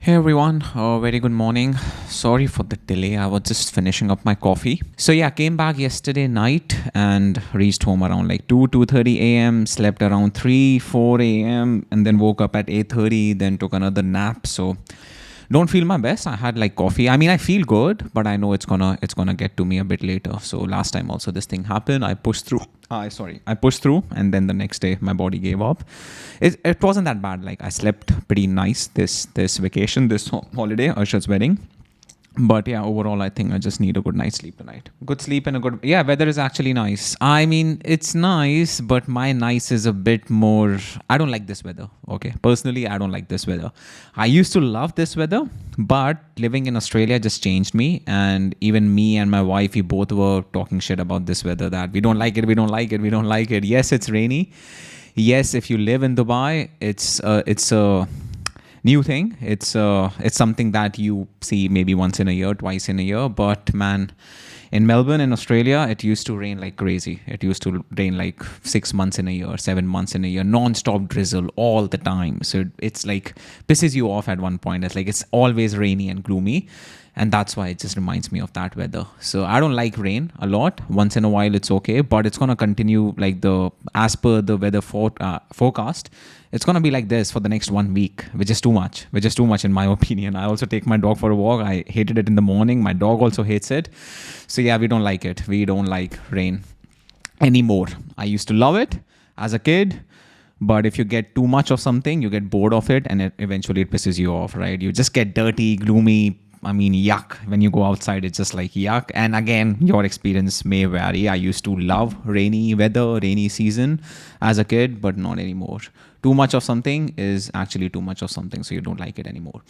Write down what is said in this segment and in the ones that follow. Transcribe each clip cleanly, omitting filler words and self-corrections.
Hey everyone, very good morning. Sorry for the delay. I was just finishing up my coffee. So yeah, came back yesterday night and reached home around like 2:30 a.m. Slept around 3 4 a.m. and then woke up at 8:30. Then took another nap. So don't feel my best. I had like coffee. I mean, I feel good, but I know it's gonna get to me a bit later. So last time also this thing happened. I pushed through. I pushed through, and then the next day my body gave up. It wasn't that bad. Like I slept pretty nice this vacation, this holiday, Arshad's wedding. But yeah, overall, I think I just need a good night's sleep tonight. Good sleep and a good. Yeah, weather is actually nice. I mean, it's nice, but my nice is a bit more. I don't like this weather. Okay. Personally, I don't like this weather. I used to love this weather, but living in Australia just changed me. And even me and my wife, we both were talking shit about this weather that we don't like it, we don't like it, we don't like it. Yes, it's rainy. Yes, if you live in Dubai, it's a new thing. It's something that you see maybe once in a year, twice in a year. But man, in Melbourne, in Australia, it used to rain like crazy. It used to rain like 6 months in a year, 7 months in a year, non-stop drizzle all the time. So it's like pisses you off at one point. It's like it's always rainy and gloomy. And that's why it just reminds me of that weather. So I don't like rain a lot. Once in a while, it's okay, but it's gonna continue like as per the weather forecast. It's gonna be like this for the next 1 week, which is too much. Which is too much in my opinion. I also take my dog for a walk. I hated it in the morning. My dog also hates it. So yeah, we don't like it. We don't like rain anymore. I used to love it as a kid. But if you get too much of something, you get bored of it, and eventually it pisses you off, right? You just get dirty, gloomy. I mean, yuck. When you go outside, it's just like yuck. And again, your experience may vary. I used to love rainy weather, rainy season as a kid, but not anymore. Too much of something is actually too much of something, so you don't like it anymore.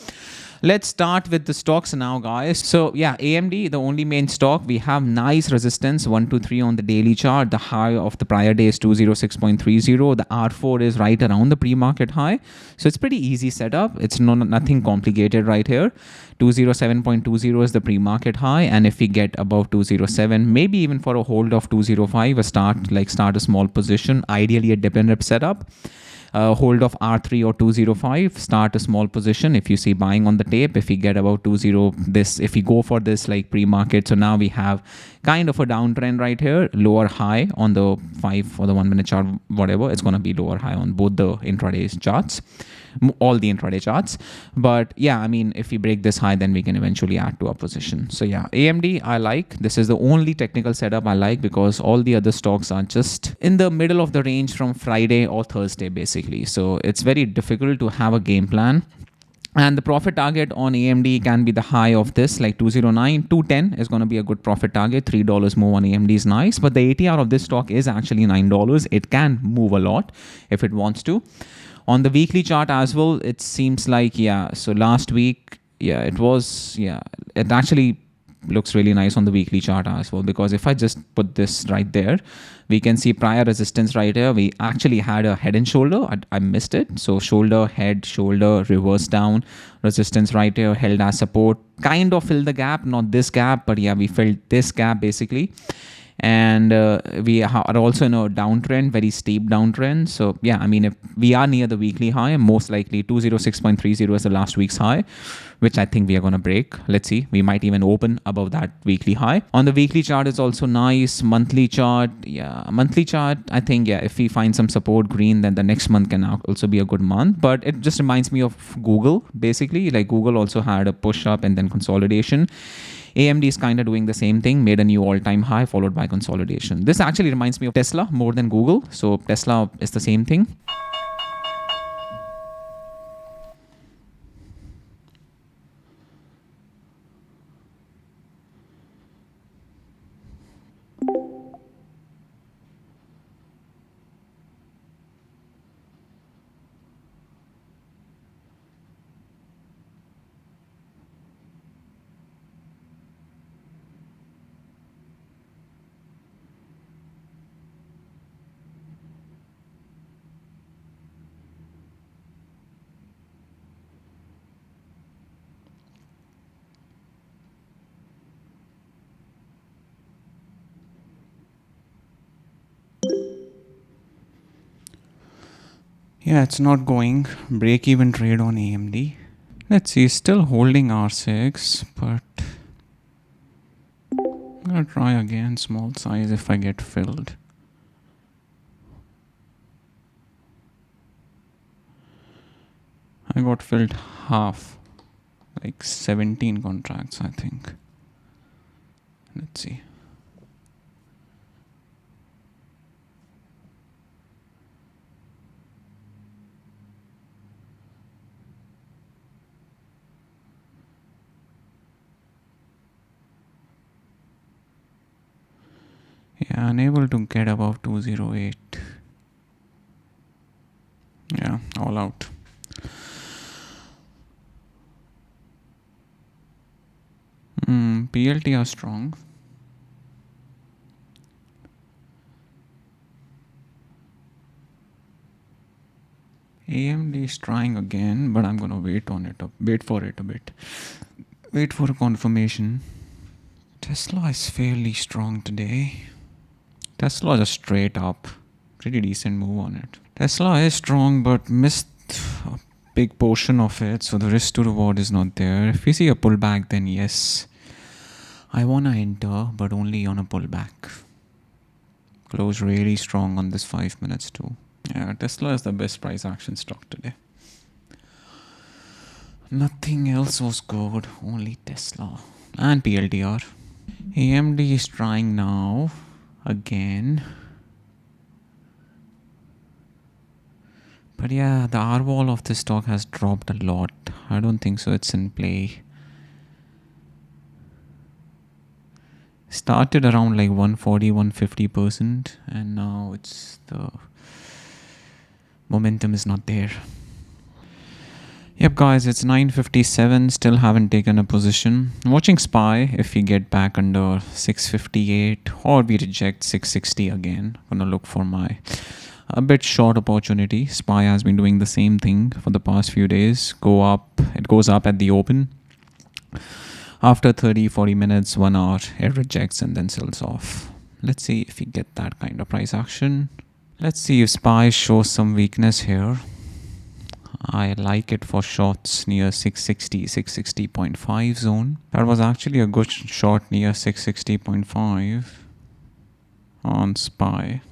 Let's start with the stocks now, guys. So yeah, AMD, the only main stock. We have nice resistance, 123 on the daily chart. The high of the prior day is 206.30. The R4 is right around the pre-market high. So it's pretty easy setup. It's nothing complicated right here. 207.20 is the pre-market high, and if we get above 207, maybe even for a hold of 205, start a small position, ideally a dip and rip setup. Hold of R3 or 205, start a small position. If you see buying on the tape, if we get about 20, if we go for this like pre-market, so now we have kind of a downtrend right here, lower high on the 5 or the 1 minute chart, whatever. It's going to be lower high on both the intraday charts, all the intraday charts. But yeah, I mean, if we break this high, then we can eventually add to our position. So yeah, AMD I like. This is the only technical setup I like, because all the other stocks are just in the middle of the range from Friday or Thursday basically. So it's very difficult to have a game plan. And the profit target on AMD can be the high of this, like 209, 210 is going to be a good profit target. $3 move on AMD is nice, but the ATR of this stock is actually $9. It can move a lot if it wants to. On the weekly chart as well, it seems like, yeah, so last week, yeah, it actually looks really nice on the weekly chart as well, because if I just put this right there, we can see prior resistance right here. We actually had a head and shoulder. I missed it. So shoulder, head, shoulder, reverse down, resistance right here, held as support, kind of filled the gap, not this gap, but yeah, we filled this gap basically. And we are also in a downtrend, very steep downtrend. So yeah, I mean, if we are near the weekly high, most likely 206.30 is the last week's high, which I think we are going to break. Let's see. We might even open above that weekly high. On the weekly chart is also nice. Monthly chart, I think, yeah, if we find some support green, then the next month can also be a good month. But it just reminds me of Google, basically. Like Google also had a push up and then consolidation. AMD is kind of doing the same thing, made a new all-time high followed by consolidation. This actually reminds me of Tesla more than Google. So Tesla is the same thing. Yeah, it's not going. Break even trade on AMD. Let's see, still holding R6, but I'm gonna try again, small size if I get filled. I got filled half, like 17 contracts, I think. Let's see. Yeah, unable to get above 208. Yeah, all out. PLT are strong. AMD is trying again, but I'm gonna wait for it a bit. Wait for a confirmation. Tesla is fairly strong today. Tesla just straight up. Pretty decent move on it. Tesla is strong, but missed a big portion of it, so the risk to reward is not there. If we see a pullback, then yes, I wanna enter, but only on a pullback. Close really strong on this 5 minutes too. Yeah, Tesla is the best price action stock today. Nothing else was good, only Tesla and PLTR. AMD is trying now again. But yeah, the R wall of this stock has dropped a lot. I don't think so it's in play. Started around like 140-150%, and now it's the momentum is not there. Yep guys, it's 9:57, still haven't taken a position. I'm watching SPY. If we get back under 658 or we reject 660 again, I'm gonna look for my a bit short opportunity. SPY has been doing the same thing for the past few days. It goes up at the open. After 30-40 minutes, 1 hour, it rejects and then sells off. Let's see if we get that kind of price action. Let's see if SPY shows some weakness here. I like it for shorts near 660, 660.5 zone. That was actually a good short near 660.5 on SPY.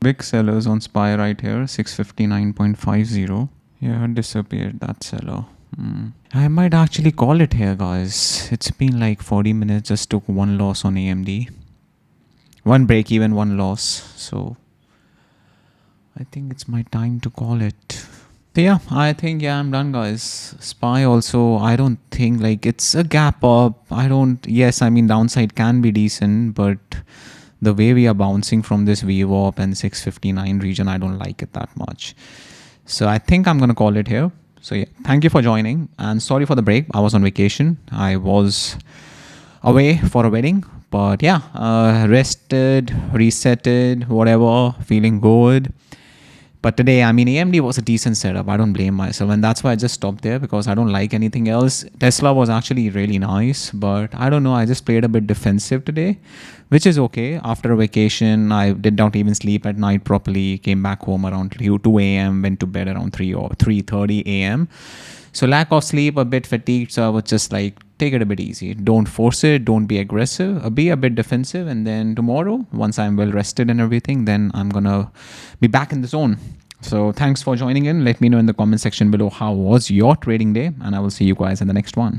Big sellers on SPY right here, 659.50. Yeah, disappeared that seller. I might actually call it here, guys. It's been like 40 minutes, just took one loss on AMD. One break even, one loss. So I think it's my time to call it. So yeah, I think I'm done, guys. SPY also, I don't think like it's a gap up. Yes, I mean downside can be decent, but the way we are bouncing from this VWAP and 659 region, I don't like it that much. So I think I'm going to call it here. So yeah, thank you for joining and sorry for the break. I was on vacation. I was away for a wedding, but yeah, rested, resetted, whatever, feeling good. But today, I mean, AMD was a decent setup. I don't blame myself. And that's why I just stopped there because I don't like anything else. Tesla was actually really nice, but I don't know. I just played a bit defensive today, which is okay. After a vacation, I did not even sleep at night properly. Came back home around 2 a.m., went to bed around 3 or 3:30 a.m. So lack of sleep, a bit fatigued. So I was just like, take it a bit easy. Don't force it. Don't be aggressive. Be a bit defensive. And then tomorrow, once I'm well rested and everything, then I'm going to be back in the zone. So thanks for joining in. Let me know in the comment section below how was your trading day. And I will see you guys in the next one.